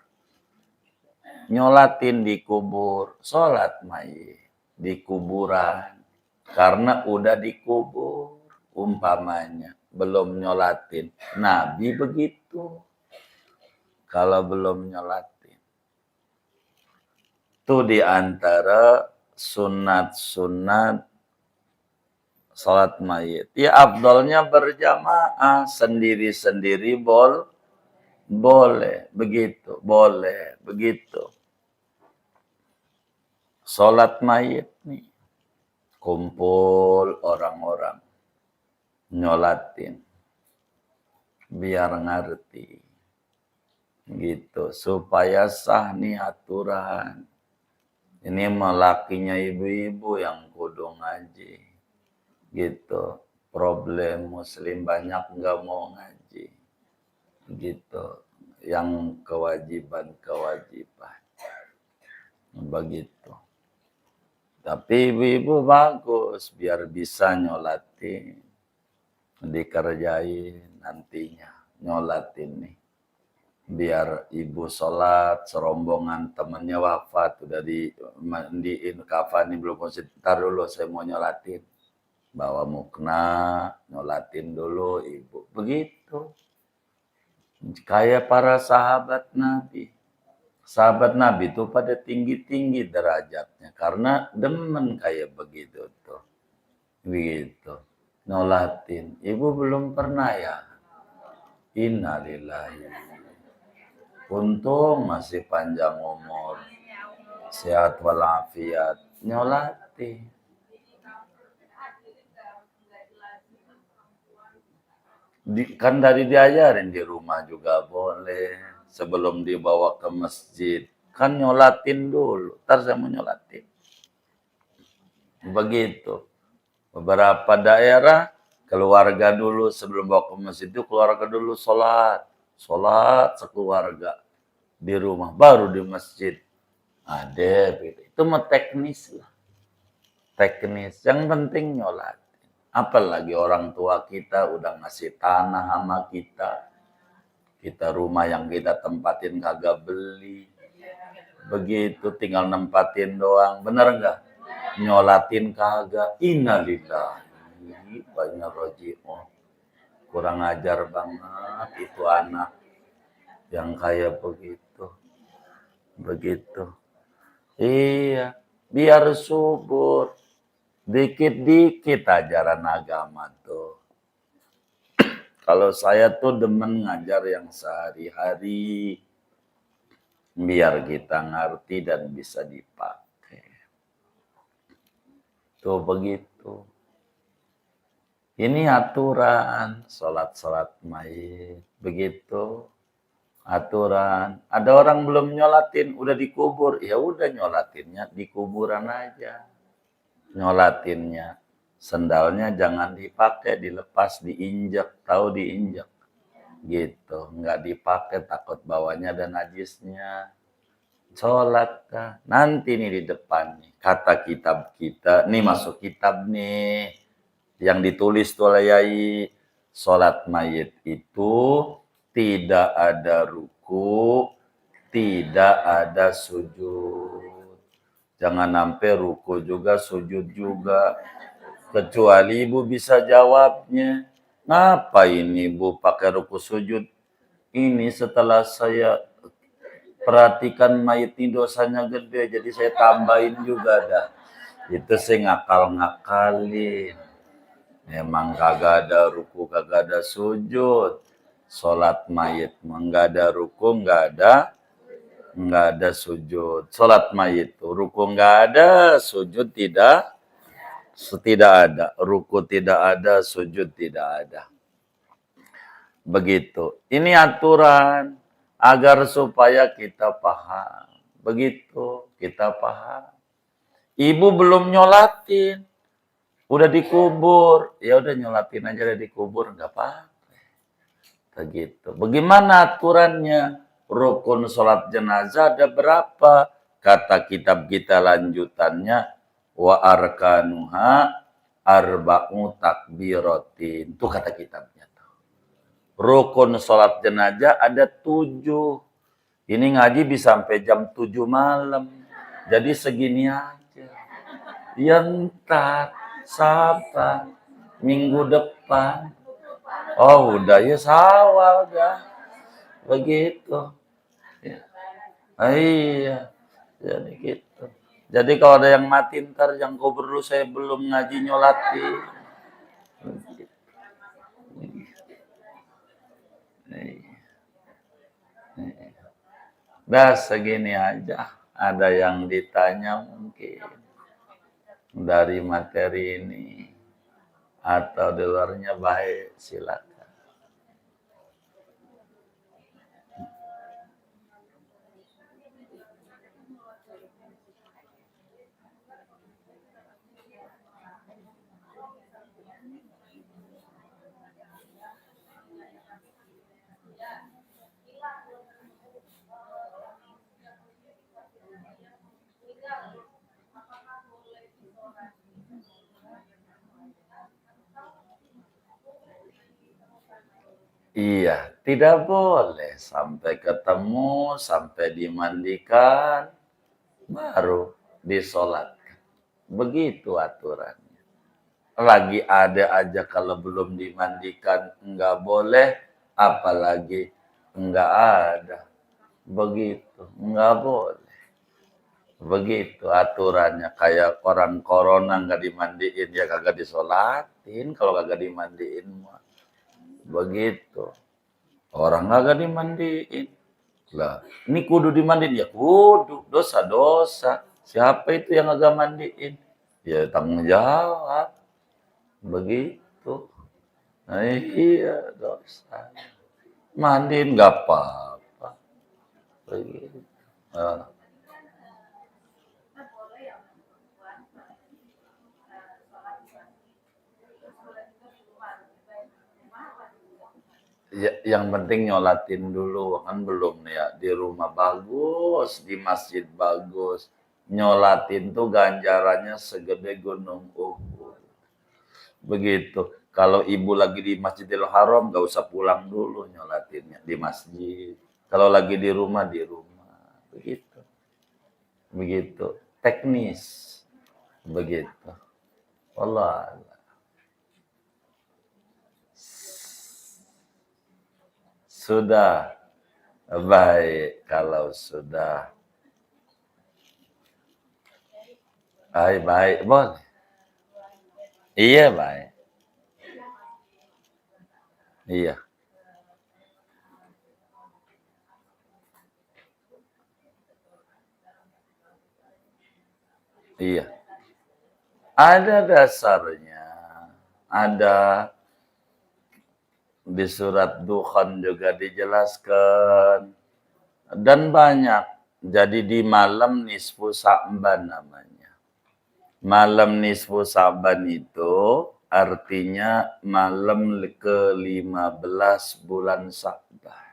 Nyolatin dikubur, sholat mayit di kuburan. Karena udah dikubur, umpamanya. Belum nyolatin. Nabi begitu. Kalau belum nyolatin. Itu diantara sunat-sunat sholat mayit. Ya afdolnya berjamaah. Sendiri-sendiri boleh. Begitu. Boleh. Begitu. Sholat mayit nih. Kumpul orang-orang. Nyolatin. Biar ngerti. Gitu. Supaya sah nih aturan. Ini melakinya ibu-ibu yang kudu ngaji. Gitu. Problem muslim banyak nggak mau ngaji. Gitu. Yang kewajiban. Begitu. Tapi ibu-ibu bagus biar bisa nyolatin. Dikerjain nantinya. Nyolatin nih. Biar ibu sholat, serombongan temannya wafat. Udah dimandiin kafan nih belum posisi. Ntar dulu saya mau nyolatin. Bawa mukna, nyolatin dulu ibu. Begitu. Kayak para sahabat Nabi. Sahabat Nabi itu pada tinggi-tinggi derajatnya. Karena demen kayak begitu tuh. Begitu. Nolatin. Ibu belum pernah ya? Innalillahi. Untung masih panjang umur. Sehat walafiat. Nyolatin. Kan dari diajarin di rumah juga boleh. Sebelum dibawa ke masjid. Kan nyolatin dulu. Ntar saya mau nyolatin. Begitu. Beberapa daerah Keluarga dulu sebelum bawa ke masjid itu keluarga dulu sholat sekeluarga di rumah, baru di masjid. Ada, itu mah teknis lah. Teknis, yang penting nyolat. Apalagi orang tua kita udah ngasih tanah sama kita. Kita rumah yang kita tempatin kagak beli. Begitu tinggal nempatin doang. Bener nggak? Nyolatin kagak. Innalillahi wa inna roji'un. Kurang ajar banget itu anak yang kayak begitu. Begitu. Iya, biar subur. Dikit-dikit ajaran agama tuh. Kalau saya tuh demen ngajar yang sehari-hari. Biar kita ngerti dan bisa dipakai. Tuh begitu. Ini aturan sholat-sholat mayit. Begitu. Aturan. Ada orang belum nyolatin, udah dikubur. Ya udah nyolatinnya di kuburan aja. Nyolatinnya. Sendalnya jangan dipakai, dilepas, diinjak. Tahu diinjak. Gitu. Nggak dipakai, takut bawahnya ada najisnya. Sholat kah? Nanti nih di depan nih. Kata kitab kita. Nih masuk kitab nih. Yang ditulis tuh oleh Yai. Sholat mayit itu tidak ada ruku, tidak ada sujud. Jangan sampai ruku juga, sujud juga. Kecuali ibu bisa jawabnya. Ngapain ibu pakai ruku sujud? Ini setelah saya perhatikan mayit ini dosanya gede, jadi saya tambahin juga dah. Itu sih ngakal-ngakalin. Memang kagak ada ruku, kagak ada sujud. Sholat mayit, nggak ada ruku, nggak ada sujud. Sholat mayit, ruku nggak ada, sujud tidak ada. Ruku tidak ada, sujud tidak ada. Begitu. Ini aturan agar supaya kita paham. Begitu, kita paham. Ibu belum nyolatin, udah dikubur. Ya udah nyolatin aja, udah dikubur, nggak apa-apa. Begitu. Bagaimana aturannya? Rukun sholat jenazah ada berapa? Kata kitab kita lanjutannya, wa arkanuha arba'u takbiratin. Itu kata kitabnya. Rukun sholat jenazah ada 7. Ini ngaji bisa sampai jam 7 malam. Jadi segini aja. Ya ntar, sabar. Minggu depan. Oh udah ya sawal dah. Begitu. Ya. Iya. Jadi gitu. Jadi kalau ada yang mati ntar yang kubur dulu saya belum ngaji nyolati. Dah segini aja. Ada yang ditanya mungkin dari materi ini atau di luarnya baik silakan. Iya, tidak boleh sampai ketemu, sampai dimandikan, baru disolatkan. Begitu aturannya. Lagi ada aja kalau belum dimandikan enggak boleh, apalagi enggak ada. Begitu, enggak boleh. Begitu aturannya. Kayak orang corona enggak dimandiin, ya kagak disolatin kalau kagak dimandiin. Begitu. Orang kagak dimandiin. Lah, ini kudu dimandiin. Ya kudu, dosa-dosa. Siapa itu yang agak mandiin? Ya tanggung jawab. Begitu. Nah, iya, dosa. Mandiin nggak apa-apa. Begitu. Nah. Ya, yang penting nyolatin dulu kan belum ya, di rumah bagus, di masjid bagus. Nyolatin tuh ganjarannya segede gunung Uhud. Begitu. Kalau ibu lagi di Masjidil Haram gak usah pulang dulu nyolatinnya di masjid. Kalau lagi di rumah di rumah. Begitu. Begitu. Teknis. Begitu. Allah. Sudah baik kalau sudah. Baik, baik. Boleh. Iya, baik. Iya, iya. Ada dasarnya. Ada di surat Dukhan juga dijelaskan. Dan banyak. Jadi di malam nisfu Sa'ban namanya. Malam nisfu Sa'ban itu artinya malam ke-15 bulan Sa'ban.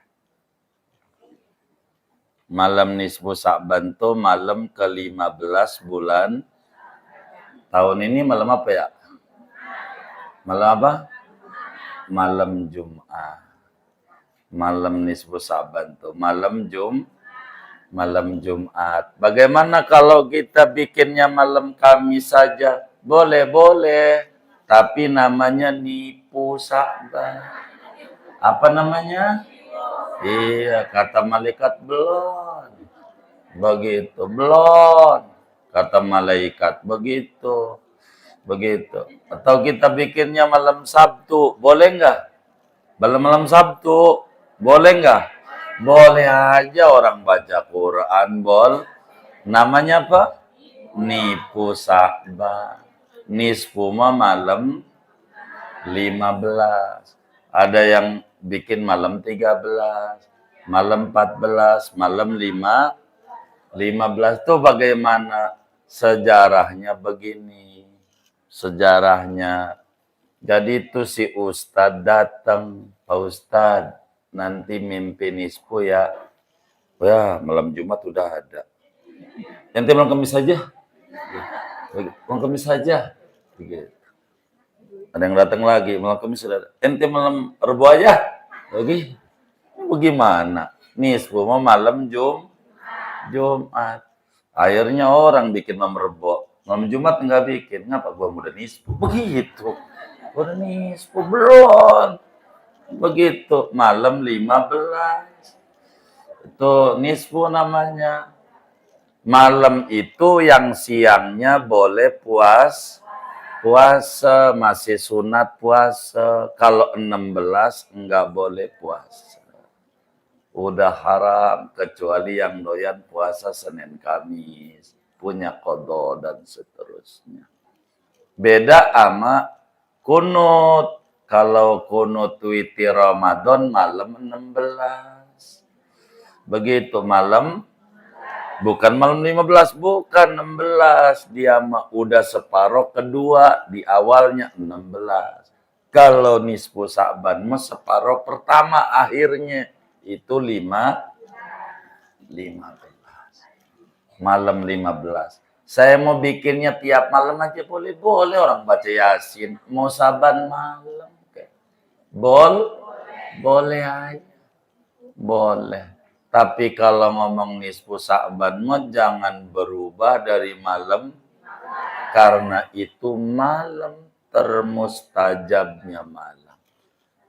Malam nisfu Sa'ban itu malam ke-15 bulan. Tahun ini malam apa ya? Malam apa? Malam Jumat. Malam nisfu Sa'ban tuh. Malam Jumat. Bagaimana kalau kita bikinnya malam Kamis saja? Boleh, boleh. Tapi namanya nipu Sa'ban. Apa namanya? Iya, kata malaikat belum. Begitu, belum. Kata malaikat begitu. Begitu. Atau kita bikinnya malam Sabtu, boleh nggak? Malam Sabtu, boleh nggak? Boleh aja orang baca Quran, Namanya apa? Nipu Sa'ban. Nisfu malam 15. Ada yang bikin malam 13, malam 14, malam 15 tuh bagaimana? Sejarahnya begini. Sejarahnya. Jadi itu si Ustadz datang. Pak Ustadz, nanti mimpi nisfu ya. Ya, malam Jumat udah ada. Nanti malam Kamis saja. Malam Kamis saja. Begitu. Ada yang datang lagi, malam Kamis sudah ada. Ente malam Rebo aja. Oke. Bagaimana? Nisfu mau malam Jumat. Akhirnya orang bikin malam Rebo. Malam Jumat enggak bikin. Ngapa gua udah nisfu? Begitu. Udah nisfu belum. Begitu. Malam 15. Itu nisfu namanya. Malam itu yang siangnya boleh puasa, masih sunat puasa. Kalau 16 enggak boleh puasa. Udah haram kecuali yang doyan puasa Senin Kamis, punya qada dan seterusnya. Beda sama kunut. Kalau kunut witir Ramadan malam 16. Begitu malam. Bukan malam 15, bukan 16. Dia udah separuh kedua, di awalnya 16. Kalau nisfu Sa'ban separuh pertama akhirnya itu 15. Malam 15. Saya mau bikinnya tiap malam aja boleh. Boleh orang baca Yasin. Mau Saban malam. Boleh aja. Boleh. Tapi kalau ngomong nisfu Sa'ban jangan berubah dari malam karena itu malam termustajabnya malam.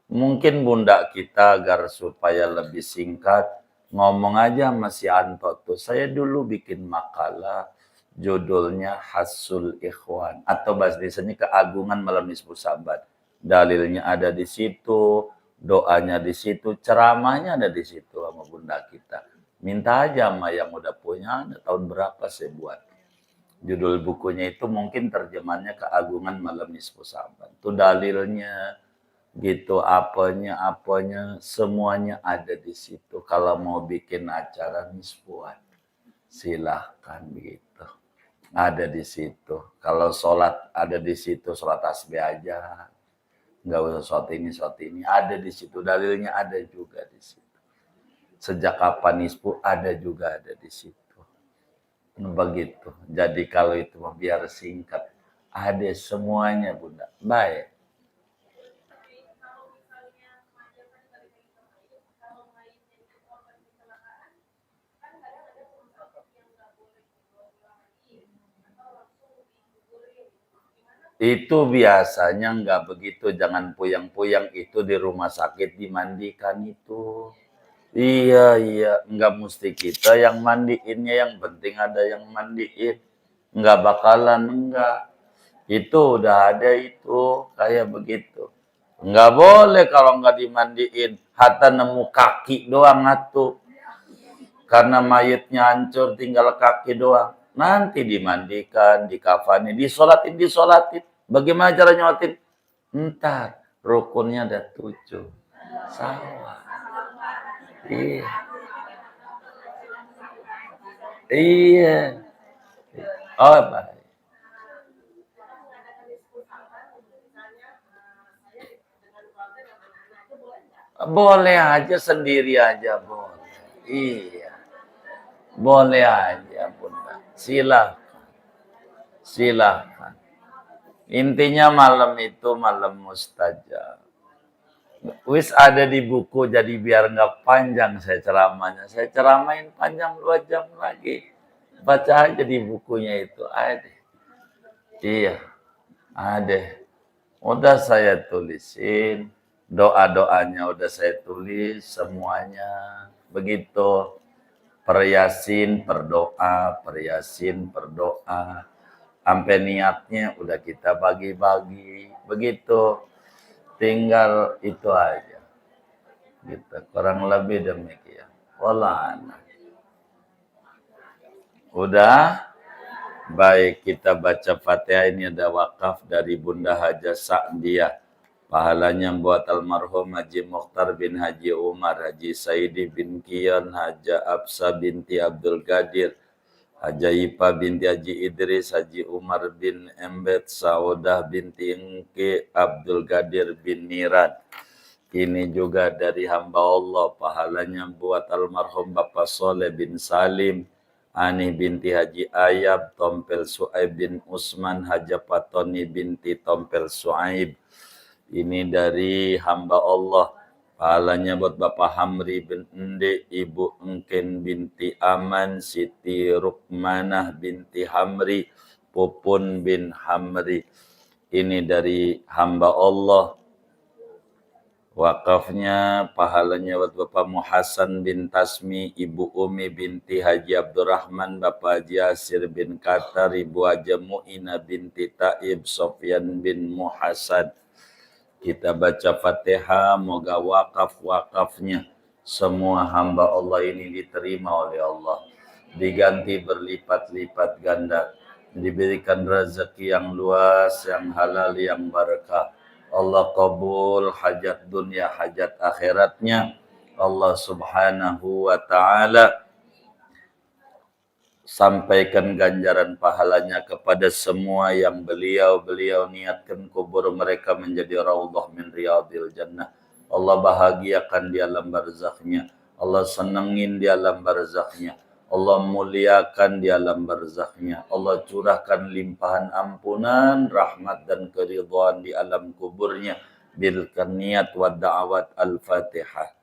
Mungkin bunda kita agar supaya lebih singkat ngomong aja masih Anto tuh. Saya dulu bikin makalah judulnya Hasul Ikhwan atau bahasa Indonesianya keagungan malam nisfu Sa'ban. Dalilnya ada di situ. Doanya di situ, ceramahnya ada di situ sama bunda kita. Minta aja sama yang udah punya, ada tahun berapa saya buat. Judul bukunya itu mungkin terjemahannya keagungan malam nisfu Sa'ban. Itu dalilnya, gitu, apanya, semuanya ada di situ. Kalau mau bikin acara nisfuan, silahkan begitu. Ada di situ. Kalau sholat ada di situ, sholat tasbih aja. Nggak usah shot ini. Ada di situ. Dalilnya ada juga di situ. Sejak kapan nisfu ada juga ada di situ. Begitu. Jadi kalau itu biar singkat. Ada semuanya Bunda. Baik. Itu biasanya nggak begitu, jangan puyang-puyang itu di rumah sakit dimandikan itu. Iya, iya, nggak mesti kita yang mandiinnya, yang penting ada yang mandiin. Nggak bakalan, enggak. Itu udah ada itu, kayak begitu. Nggak boleh kalau nggak dimandiin, hatta nemu kaki doang atuh. Karena mayatnya hancur, tinggal kaki doang. Nanti dimandikan, dikafani, disolatin. Bagaimana cara nyolatin? Entar, rukunnya ada 7. Salah. Iya. Iya. Oh, baik. Boleh aja, sendiri aja boleh. Iya. Boleh aja, Bunda. Silakan. Silakan. Intinya malam itu malam mustajab. Wis ada di buku, jadi biar nggak panjang saya ceramahnya. Saya ceramain panjang 2 jam lagi. Baca aja di bukunya itu. Ada. Iya, ada. Udah saya tulisin. Doa-doanya udah saya tulis semuanya. Begitu. Per Yasin berdoa, per Yasin berdoa. Sampai niatnya udah kita bagi-bagi. Begitu. Tinggal itu aja. Gitu. Kurang lebih demikian. Wallah. Udah? Baik, kita baca Fatihah. Ini ada wakaf dari Bunda Haja Sa'diyah. Pahalanya buat almarhum Haji Mukhtar bin Haji Umar, Haji Saidi bin Kian, Haja Absa binti Abdul Qadir, Haja Ipa binti Haji Idris, Haji Umar bin Embet, Saudah binti Engke, Abdul Qadir bin Niran. Ini juga dari hamba Allah, pahalanya buat almarhum Bapak Soleh bin Salim, Ani binti Haji Ayab, Tompel Su'aib bin Usman, Haja Patoni binti Tompel Su'aib. Ini dari hamba Allah. Pahalanya buat Bapak Hamri bin Ende, Ibu Engken binti Aman, Siti Rukmanah binti Hamri, Pupun bin Hamri. Ini dari hamba Allah. Wakafnya pahalanya buat Bapak Muhasan bin Tasmi, Ibu Umi binti Haji Abdurrahman, Bapak Haji Asir bin Qatar, Ibu Haja Mu'ina binti Taib, Sofyan bin Muhasan. Kita baca Fatihah, moga wakaf-wakafnya semua hamba Allah ini diterima oleh Allah. Diganti berlipat-lipat ganda. Diberikan rezeki yang luas, yang halal, yang berkah. Allah kabul hajat dunia, hajat akhiratnya. Allah subhanahu wa ta'ala sampaikan ganjaran pahalanya kepada semua yang beliau niatkan kubur mereka menjadi raudhah min riyadil jannah. Allah bahagiakan di alam barzakhnya. Allah senengin di alam barzakhnya. Allah muliakan di alam barzakhnya. Allah curahkan limpahan ampunan, rahmat dan keridhaan di alam kuburnya. Bil niat wa da'awat al-Fatihah.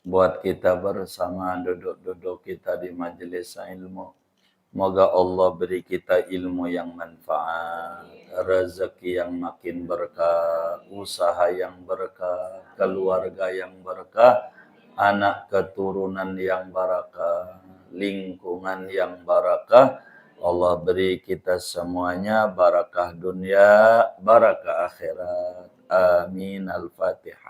Buat kita bersama duduk-duduk kita di majelis ilmu. Moga Allah beri kita ilmu yang manfaat, rezeki yang makin berkah, usaha yang berkah, keluarga yang berkah, anak keturunan yang barakah, lingkungan yang barakah. Allah beri kita semuanya barakah dunia, barakah akhirat. Amin. Al-Fatihah.